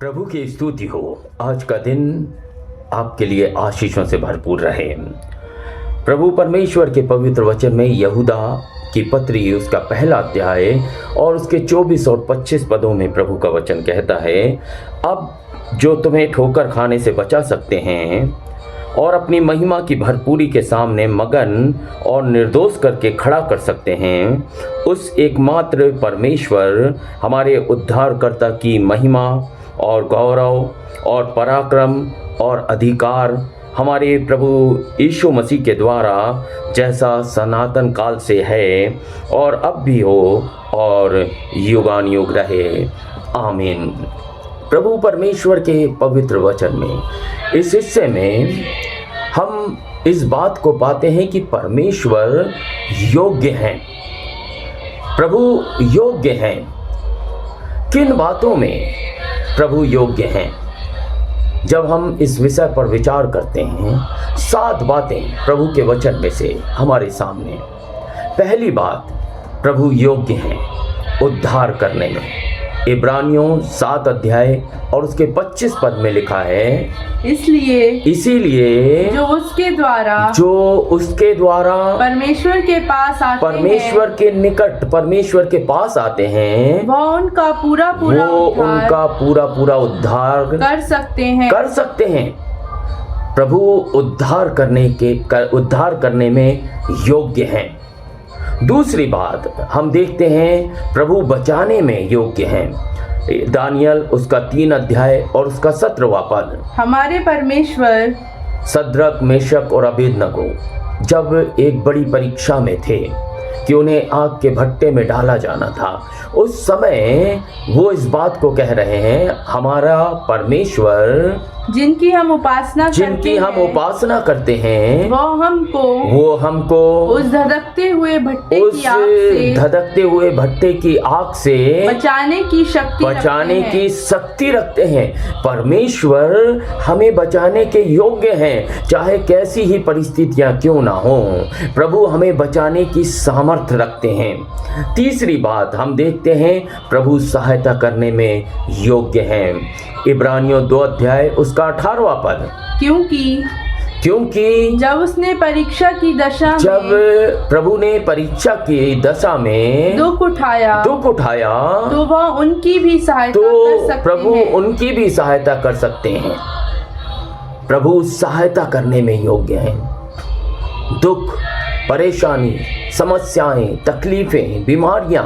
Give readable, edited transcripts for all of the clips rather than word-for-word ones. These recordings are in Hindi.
प्रभु की स्तुति हो। आज का दिन आपके लिए आशीषों से भरपूर रहे। प्रभु परमेश्वर के पवित्र वचन में यहूदा की पत्री उसका पहला अध्याय और उसके 24 और 25 पदों में प्रभु का वचन कहता है, अब जो तुम्हें ठोकर खाने से बचा सकते हैं और अपनी महिमा की भरपूरी के सामने मगन और निर्दोष करके खड़ा कर सकते हैं, उस एकमात्र परमेश्वर हमारे उद्धारकर्ता की महिमा और गौरव और पराक्रम और अधिकार हमारे प्रभु यीशु मसीह के द्वारा जैसा सनातन काल से है और अब भी हो और युगान युग रहे। आमीन। प्रभु परमेश्वर के पवित्र वचन में इस हिस्से में हम इस बात को पाते हैं कि परमेश्वर योग्य हैं। प्रभु योग्य हैं। किन बातों में प्रभु योग्य हैं? जब हम इस विषय पर विचार करते हैं, 7 बातें प्रभु के वचन में से हमारे सामने। पहली बात, प्रभु योग्य हैं उद्धार करने में। इब्रानियों 7 अध्याय और उसके 25 पद में लिखा है, इसीलिए जो उसके द्वारा परमेश्वर के पास आते परमेश्वर के निकट परमेश्वर के पास आते हैं, वो उनका पूरा उद्धार कर सकते हैं। प्रभु उद्धार करने में योग्य हैं। दूसरी बात हम देखते हैं, प्रभु बचाने में योग्य हैं। दानियल उसका 3 अध्याय और उसका 17वां पद। हमारे परमेश्वर सद्रक, मेशक और अबेदनगो जब एक बड़ी परीक्षा में थे कि उन्हें आग के भट्टे में डाला जाना था, उस समय वो इस बात को कह रहे हैं, हमारा परमेश्वर जिनकी हम उपासना करते हैं वो हमको उस धधकते हुए भट्टे की आग से बचाने की शक्ति रखते हैं। परमेश्वर हमें बचाने के योग्य हैं, चाहे कैसी ही परिस्थितियां क्यों ना हो। प्रभु हमें बचाने की सामर्थ्य रखते हैं। तीसरी बात हम देखते हैं, प्रभु सहायता करने में योग्य हैं। इब्रानियों 2 अध्याय उसका 18वां पद। क्योंकि जब प्रभु ने परीक्षा की दशा में दुख उठाया तो वह उनकी भी सहायता कर सकते हैं। प्रभु सहायता करने में योग्य हैं। दुख, परेशानी, समस्याएं, तकलीफें, बीमारियां,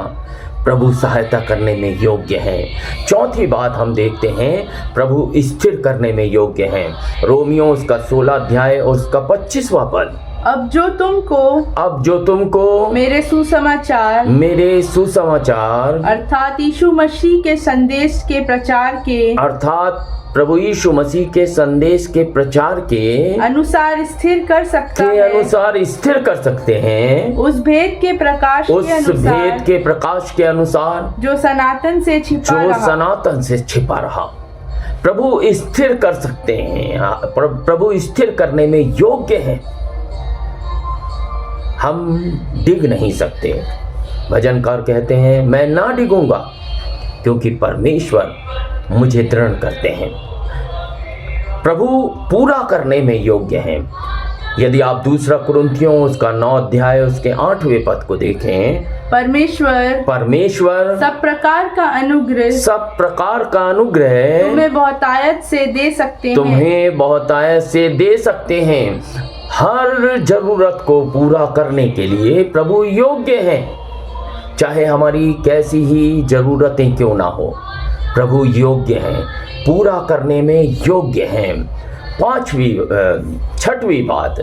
प्रभु सहायता करने में योग्य हैं। चौथी बात हम देखते हैं, प्रभु स्थिर करने में योग्य हैं। रोमियो उसका 16 अध्याय और उसका 25वां पद। अब जो तुमको मेरे सुसमाचार अर्थात यीशु मसीह के संदेश के प्रचार के अनुसार स्थिर कर सकते हैं, उस भेद के प्रकाश के अनुसार जो सनातन से छिपा रहा। प्रभु स्थिर कर सकते हैं। प्रभु स्थिर करने में योग्य हैं। हम डिग नहीं सकते। भजनकार कहते हैं, मैं ना डिगूंगा क्योंकि परमेश्वर मुझे दृढ़ करते हैं। प्रभु पूरा करने में योग्य हैं। यदि आप दूसरा कुरिन्थियों उसका 9 अध्याय उसके 8वें पद को देखें, परमेश्वर सब प्रकार का अनुग्रह तुम्हें बहुतायत से दे सकते हैं। हर जरूरत को पूरा करने के लिए प्रभु योग्य हैं, चाहे हमारी कैसी ही जरूरतें क्यों ना हो। प्रभु योग्य हैं, पूरा करने में योग्य हैं। 6वीं बात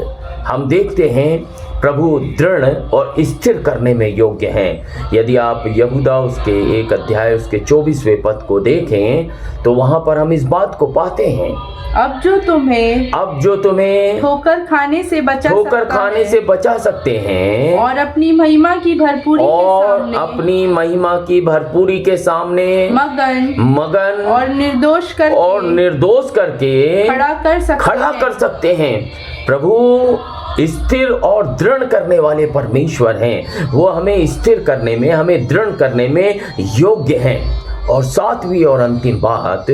हम देखते हैं, प्रभु दृढ़ और स्थिर करने में योग्य हैं। यदि आप यहूदा उसके 1 अध्याय उसके 24वें पद को देखें तो वहां पर हम इस बात को पाते हैं, अब जो तुम्हें ठोकर खाने से बचा सकते हैं और अपनी महिमा की भरपूरी के सामने मगन और निर्दोष करके खड़ा कर सकते हैं। प्रभु स्थिर और दृढ़ करने वाले परमेश्वर हैं। वो हमें स्थिर करने में, हमें दृढ़ करने में योग्य हैं। और सातवीं और अंतिम बात,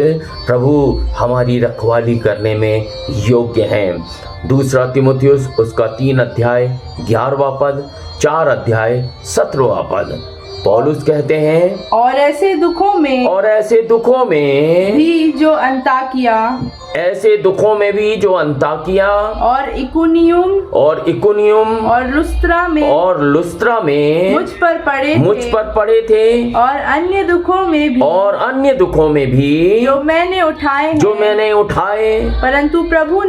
प्रभु हमारी रखवाली करने में योग्य हैं। दूसरा तीमुथियुस उसका 3 अध्याय 11वां पद, 4 अध्याय 17वां पद। पौलुस कहते हैं और ऐसे दुखों में भी जो अंताकिया और इकुनियुम और लुस्त्रा में मुझ पर पड़े थे और अन्य दुखों में भी जो मैंने उठाए परंतु प्रभु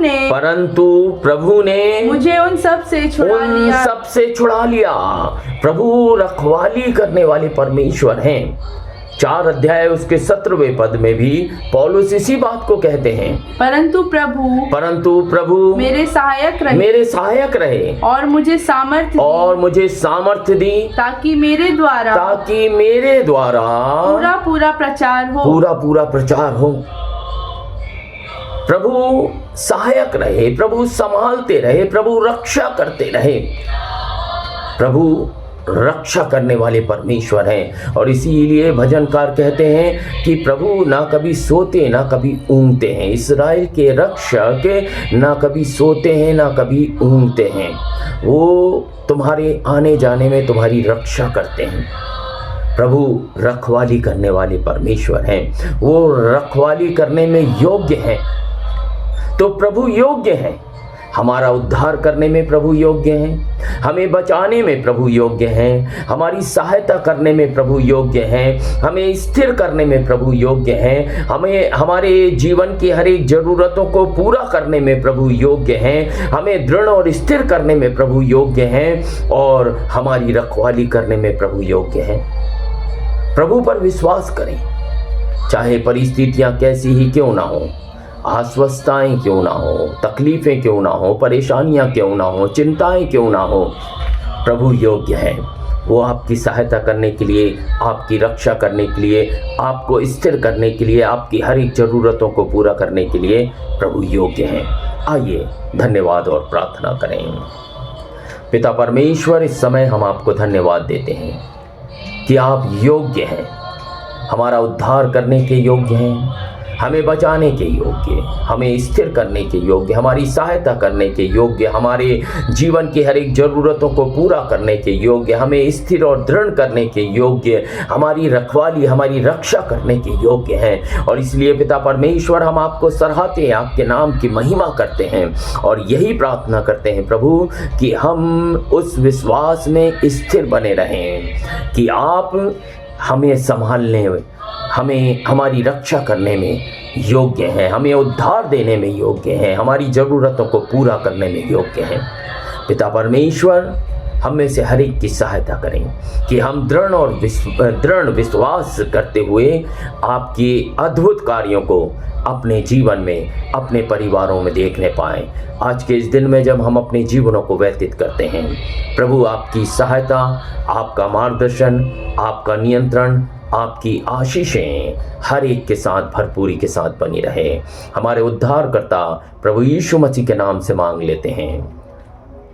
ने मुझे उन सब से छुड़ा लिया। प्रभु रखवाली करने वाले परमेश्वर हैं। 4 अध्याय उसके 17वें पद में भी पौलुस इसी बात को कहते हैं, परंतु प्रभु मेरे सहायक रहे और मुझे सामर्थ्य दी ताकि मेरे द्वारा पूरा प्रचार हो। प्रभु सहायक रहे, प्रभु संभालते रहे, प्रभु रक्षा करते रहे। प्रभु रक्षा करने वाले परमेश्वर हैं और इसीलिए भजनकार कहते हैं कि प्रभु ना कभी सोते ना कभी ऊँघते हैं। इस्राएल के रक्षक ना कभी सोते हैं ना कभी ऊँघते हैं। वो तुम्हारे आने जाने में तुम्हारी रक्षा करते हैं। प्रभु रखवाली करने वाले परमेश्वर हैं, वो रखवाली करने में योग्य हैं। तो प्रभु योग्य हैं, हमारा उद्धार करने में प्रभु योग्य हैं, हमें बचाने में प्रभु योग्य हैं, हमारी सहायता करने में प्रभु योग्य हैं, हमें स्थिर करने में प्रभु योग्य हैं, हमें हमारे जीवन की हर एक ज़रूरतों को पूरा करने में प्रभु योग्य हैं, हमें दृढ़ और स्थिर करने में प्रभु योग्य हैं और हमारी रखवाली करने में प्रभु योग्य हैं। प्रभु पर विश्वास करें, चाहे परिस्थितियाँ कैसी ही क्यों ना हो, अस्वस्थताएं क्यों ना हो, तकलीफ़ें क्यों ना हो, परेशानियां क्यों ना हो, चिंताएं क्यों ना हो, प्रभु योग्य है। वो आपकी सहायता करने के लिए, आपकी रक्षा करने के लिए, आपको स्थिर करने के लिए, आपकी हर एक ज़रूरतों को पूरा करने के लिए प्रभु योग्य हैं। आइए धन्यवाद और प्रार्थना करें। पिता परमेश्वर, इस समय हम आपको धन्यवाद देते हैं कि आप योग्य हैं, हमारा उद्धार करने के योग्य हैं, हमें बचाने के योग्य, हमें स्थिर करने के योग्य, हमारी सहायता करने के योग्य, हमारे जीवन की हर एक ज़रूरतों को पूरा करने के योग्य, हमें स्थिर और दृढ़ करने के योग्य, हमारी रखवाली, हमारी रक्षा करने के योग्य हैं। और इसलिए पिता परमेश्वर, हम आपको सराहते हैं, आपके नाम की महिमा करते हैं और यही प्रार्थना करते हैं प्रभु कि हम उस विश्वास में स्थिर बने रहें कि आप हमें संभालने, हमें हमारी रक्षा करने में योग्य हैं, हमें उद्धार देने में योग्य हैं, हमारी ज़रूरतों को पूरा करने में योग्य हैं। पिता परमेश्वर, हम में से हर एक की सहायता करें कि हम दृढ़ विश्वास करते हुए आपके अद्भुत कार्यों को अपने जीवन में, अपने परिवारों में देखने पाएं। आज के इस दिन में जब हम अपने जीवनों को व्यतीत करते हैं, प्रभु आपकी सहायता, आपका मार्गदर्शन, आपका नियंत्रण, आपकी आशीषें हर एक के साथ भरपूरी के साथ बनी रहे। हमारे उद्धारकर्ता प्रभु यीशु मसीह के नाम से मांग लेते हैं,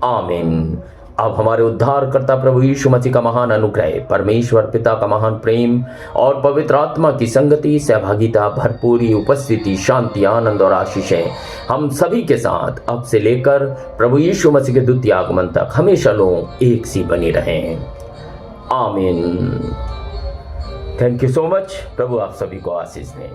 आमीन। अब हमारे उद्धारकर्ता प्रभु यीशु मसीह का महान अनुग्रह, परमेश्वर पिता का महान प्रेम और पवित्र आत्मा की संगति, सहभागिता, भरपूरी उपस्थिति, शांति, आनंद और आशीषें हम सभी के साथ अब से लेकर प्रभु यीशु मसीह के द्वितीय आगमन तक हमेशा एक सी बनी रहें, आमीन। Thank you so much. प्रभु आप सभी को आशीष दें।